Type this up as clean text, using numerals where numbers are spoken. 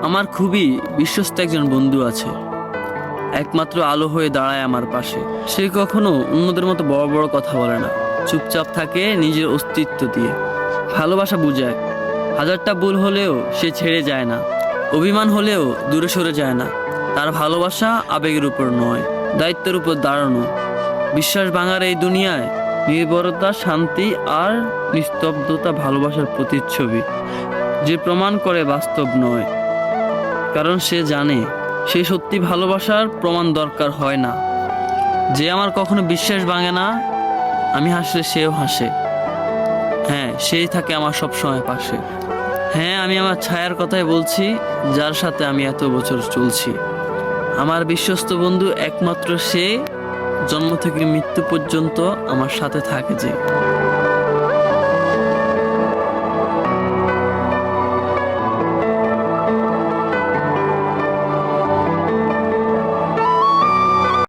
আমার খুবই বিশ্বস্ত একজন বন্ধু আছে, একমাত্র আলো হয়ে দাঁড়ায় আমার পাশে। সে কখনো অন্যদের মতো বড় বড় কথা বলে না, চুপচাপ থাকে নিজের অস্তিত্ব দিয়ে। ভালোবাসা বুঝায়, হাজারটা ভুল হলেও সে ছেড়ে যায় না, অভিমান হলেও দূরে সরে যায় না। তার ভালোবাসা আবেগের উপর নয়, দায়িত্বের উপর দাঁড়ানো। বিশ্বাস ভাঙার এই দুনিয়ায় নির্ভরতা, শান্তি আর নিস্তব্ধতা ভালোবাসার প্রতিচ্ছবি, যে প্রমাণ করে বাস্তব নয়। কারণ সে জানে সে সত্যি ভালোবাসার প্রমাণ দরকার হয় না। যে আমার কখনো বিশ্বাস ভাঙে না, আমি হাসলে সেও হাসে। হ্যাঁ, সেই থাকে আমার সব সময় পাশে। হ্যাঁ, আমি আমার ছায়ার কথাই বলছি, যার সাথে আমি এত বছর চলছি। আমার বিশ্বস্ত বন্ধু একমাত্র সে, জন্ম থেকে মৃত্যু পর্যন্ত আমার সাথে থাকে যে।